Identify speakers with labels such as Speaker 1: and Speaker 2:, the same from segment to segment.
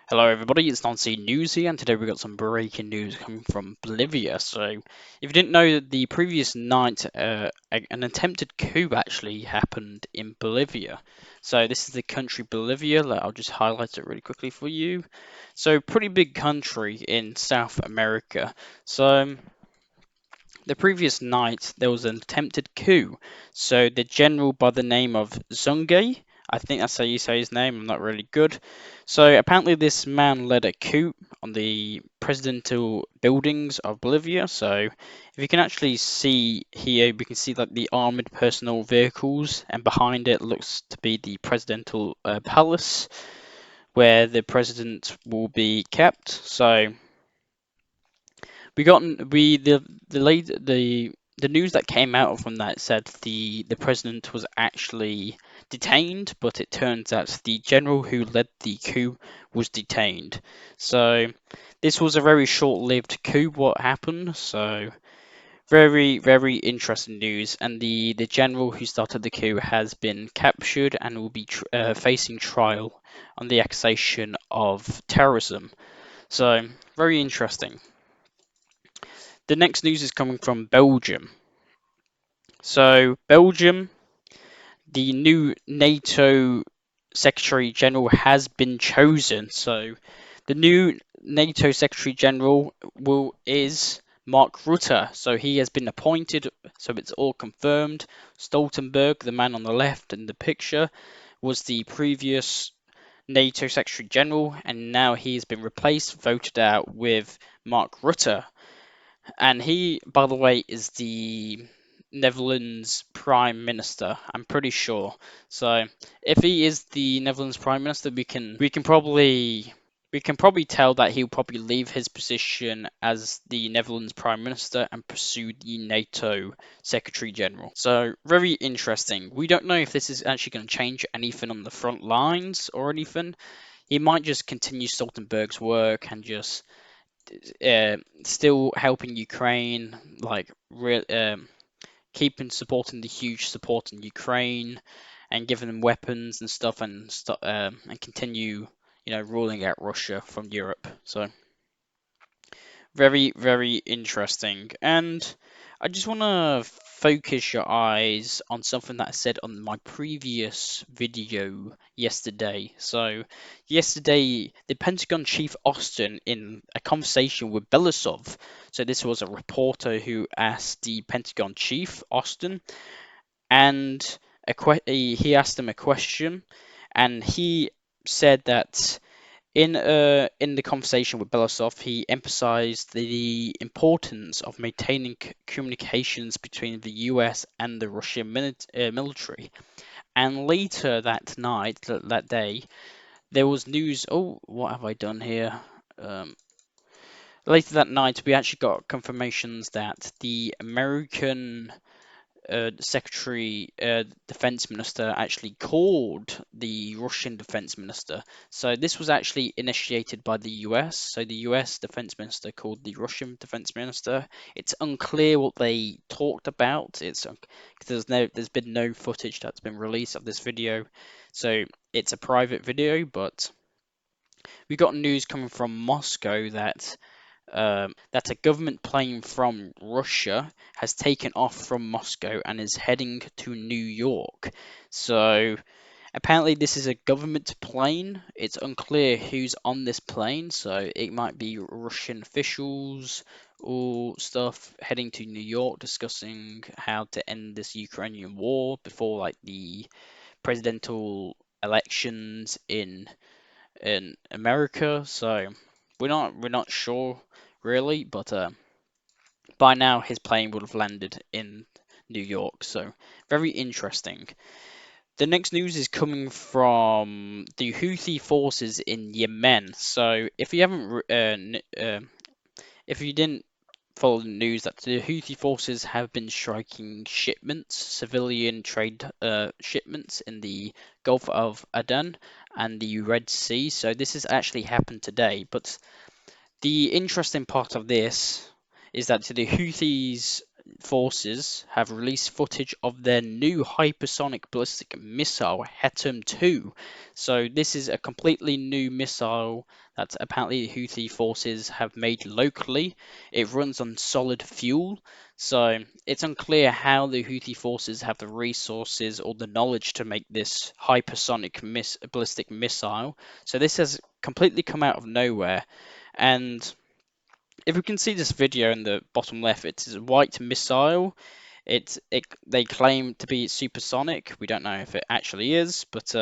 Speaker 1: Hello everybody, it's Nancy News here, and today we've got some breaking news coming from Bolivia. So, if you didn't know, the previous night, an attempted coup actually happened in Bolivia. So, this is the country Bolivia. I'll just highlight it really quickly for you. So, pretty big country in South America. So, the previous night there was an attempted coup. So, the general by the name of Zunge, I think that's how you say his name, I'm not really good. So apparently this man led a coup on the presidential buildings of Bolivia. So if you can actually see here, we can see like the armored personal vehicles, and behind it looks to be the presidential palace where the president will be kept. So the news that came out from that said the president was actually detained, but it turns out the general who led the coup was detained. So this was a very short-lived coup. What happened? So very interesting news. And the general who started the coup has been captured and will be facing trial on the accusation of terrorism. So very interesting. The next news is coming from Belgium. So, Belgium, the new NATO Secretary General has been chosen. So, the new NATO Secretary General is Mark Rutte. So, he has been appointed. So, it's all confirmed. Stoltenberg, the man on the left in the picture, was the previous NATO Secretary General, and now he has been replaced, voted out with Mark Rutte. And he, by the way, is the Netherlands Prime Minister. I'm pretty sure. So if he is the Netherlands Prime Minister, we can probably tell that he'll probably leave his position as the Netherlands Prime Minister and pursue the NATO Secretary General. So very interesting. We don't know if this is actually going to change anything on the front lines or anything. He might just continue Stoltenberg's work and just still helping Ukraine, like keeping supporting the huge support in Ukraine and giving them weapons and stuff, and continue, ruling out Russia from Europe. So very interesting. And I just want to focus your eyes on something that I said on my previous video yesterday. So, yesterday, the Pentagon chief Austin, in a conversation with Belousov, so this was a reporter who asked the Pentagon chief Austin, and he asked him a question, and he said that in the conversation with Belousov, he emphasized the importance of maintaining communications between the US and the Russian military. And later that night, that day, there was news. Oh, what have I done here? Um, Later that night, we actually got confirmations that the American Secretary Defense Minister actually called the Russian Defense Minister. So this was actually initiated by the US. So the US Defense Minister called the Russian Defense Minister. It's unclear what they talked about. There's been no footage that's been released of this video, so it's a private video. But we got news coming from Moscow that a government plane from Russia has taken off from Moscow and is heading to New York. So apparently this is a government plane. It's unclear who's on this plane, so it might be Russian officials or stuff heading to New York discussing how to end this Ukrainian war before like the presidential elections in America. So we're not sure really, but by now his plane would have landed in New York. So very interesting. The next news is coming from the Houthi forces in Yemen. So if you didn't follow the news, that the Houthi forces have been striking shipments, civilian trade shipments in the Gulf of Aden and the Red Sea. So this has actually happened today. But the interesting part of this is that the Houthis forces have released footage of their new hypersonic ballistic missile, HETM-2. So this is a completely new missile that apparently the Houthi forces have made locally. It runs on solid fuel, so it's unclear how the Houthi forces have the resources or the knowledge to make this hypersonic ballistic missile. So this has completely come out of nowhere, and if we can see this video in the bottom left, it's a white missile. They claim to be supersonic. We don't know if it actually is, but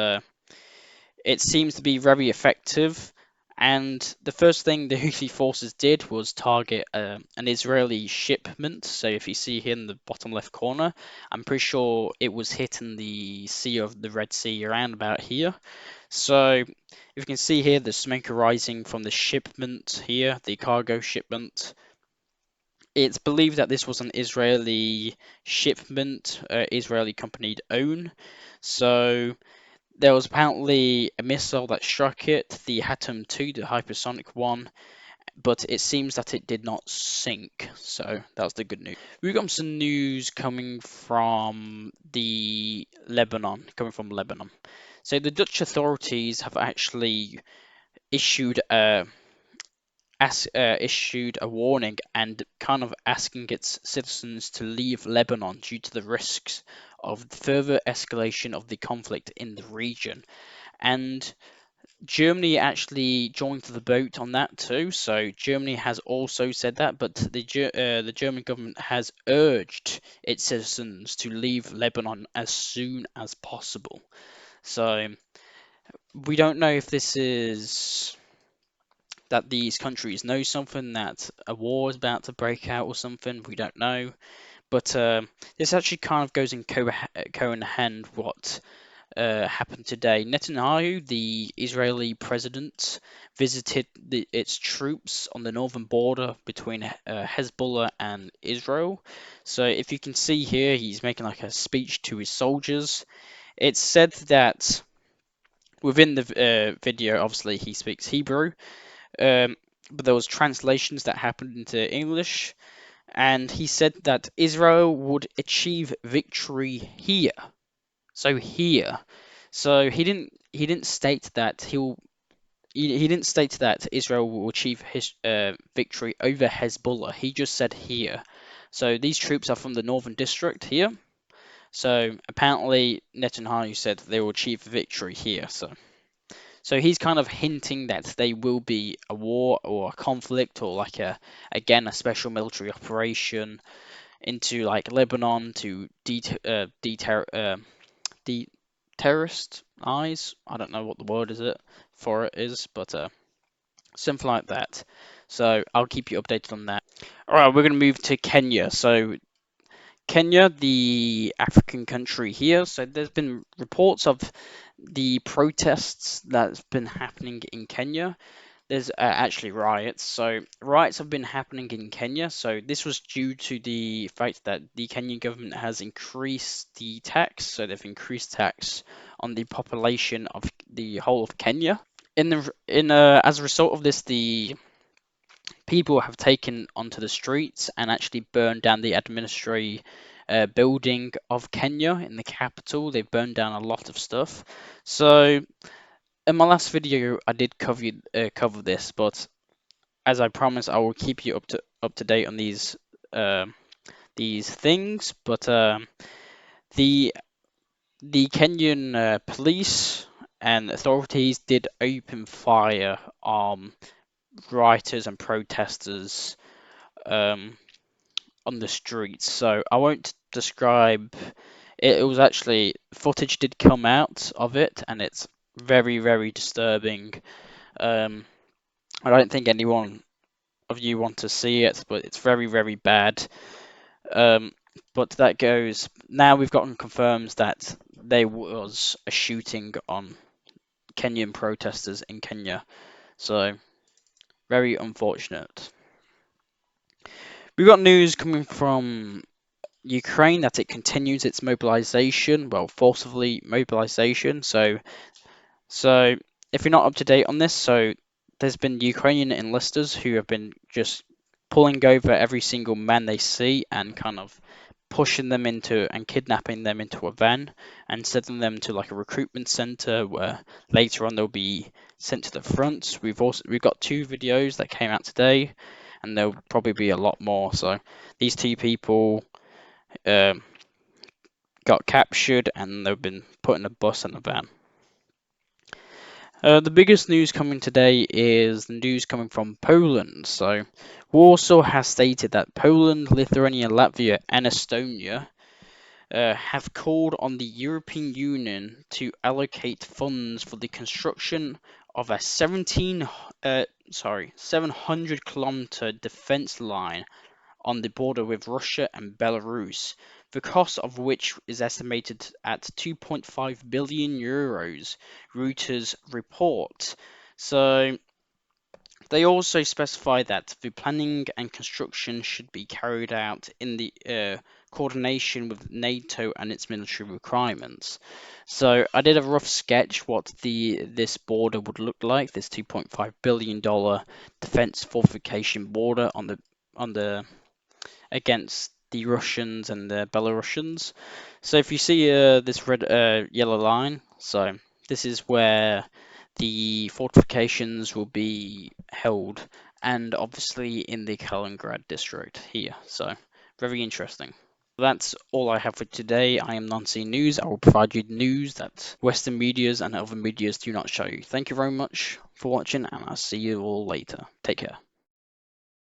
Speaker 1: it seems to be very effective. And the first thing the Houthi forces did was target an Israeli shipment. So if you see here in the bottom left corner, I'm pretty sure it was hitting the Sea of the Red Sea around about here. So if you can see here, the smoke rising from the shipment here, the cargo shipment. It's believed that this was an Israeli shipment, Israeli company owned. So there was apparently a missile that struck it, the Hatem 2, the hypersonic one, but it seems that it did not sink. So that was the good news. We've got some news coming from Lebanon. So the Dutch authorities have actually issued a issued a warning and kind of asking its citizens to leave Lebanon due to the risks of further escalation of the conflict in the region. And Germany actually joined the boat on that too. So Germany has also said that, but the German government has urged its citizens to leave Lebanon as soon as possible. So we don't know if this is that these countries know something, that a war is about to break out or something. We don't know, but this actually kind of goes in hand what happened today. Netanyahu, the Israeli president, visited its troops on the northern border between Hezbollah and Israel. So if you can see here, he's making like a speech to his soldiers. It's said that within the video, obviously he speaks Hebrew, um, but there was translations that happened into English, and he said that Israel would achieve victory here. So here, so he didn't state that he didn't state that Israel will achieve his victory over Hezbollah. He just said here. So these troops are from the northern district here. So apparently Netanyahu said they will achieve victory here. So he's kind of hinting that they will be a war or a conflict or like a special military operation into like Lebanon to terrorist eyes. I don't know what the word is it for it is, but something like that. So I'll keep you updated on that. All right, we're gonna move to Kenya. So Kenya, the African country here. So there's been reports of the protests that's been happening in Kenya. There's actually riots. So riots have been happening in Kenya. So this was due to the fact that the Kenyan government has increased the tax. So they've increased tax on the population of the whole of Kenya. As a result of this, the people have taken onto the streets and actually burned down the administrative building of Kenya in the capital. They've burned down a lot of stuff. So in my last video, I did cover this, but as I promised, I will keep you up to date on these things. But the Kenyan police and authorities did open fire on rioters and protesters um, on the streets. So I won't describe it. It was actually footage did come out of it, and it's very, very disturbing. I don't think anyone of you want to see it, but it's very, very bad. Um, but that goes. Now we've gotten confirms that there was a shooting on Kenyan protesters in Kenya. So very unfortunate. We've got news coming from Ukraine that it continues its mobilization, well, forcibly mobilization. So if you're not up to date on this, so there's been Ukrainian enlisters who have been just pulling over every single man they see and kind of pushing them into and kidnapping them into a van and sending them to like a recruitment center where later on they'll be sent to the front. We've got 2 videos that came out today, and there'll probably be a lot more. So these 2 people got captured and they've been put in a bus and a van. The biggest news coming today is the news coming from Poland. So Warsaw has stated that Poland, Lithuania, Latvia, and Estonia have called on the European Union to allocate funds for the construction of a 700-kilometer defense line on the border with Russia and Belarus, the cost of which is estimated at 2.5 billion euros, Reuters report. So they also specify that the planning and construction should be carried out in the coordination with NATO and its military requirements. So I did a rough sketch what this border would look like, this $2.5 billion defense fortification border on the against the Russians and the Belarusians. So if you see this red yellow line, so this is where the fortifications will be held, and obviously in the Kaliningrad district here. So very interesting. That's all I have for today. I am Nancy News. I will provide you news that Western medias and other medias do not show you. Thank you very much for watching, and I'll see you all later. Take care.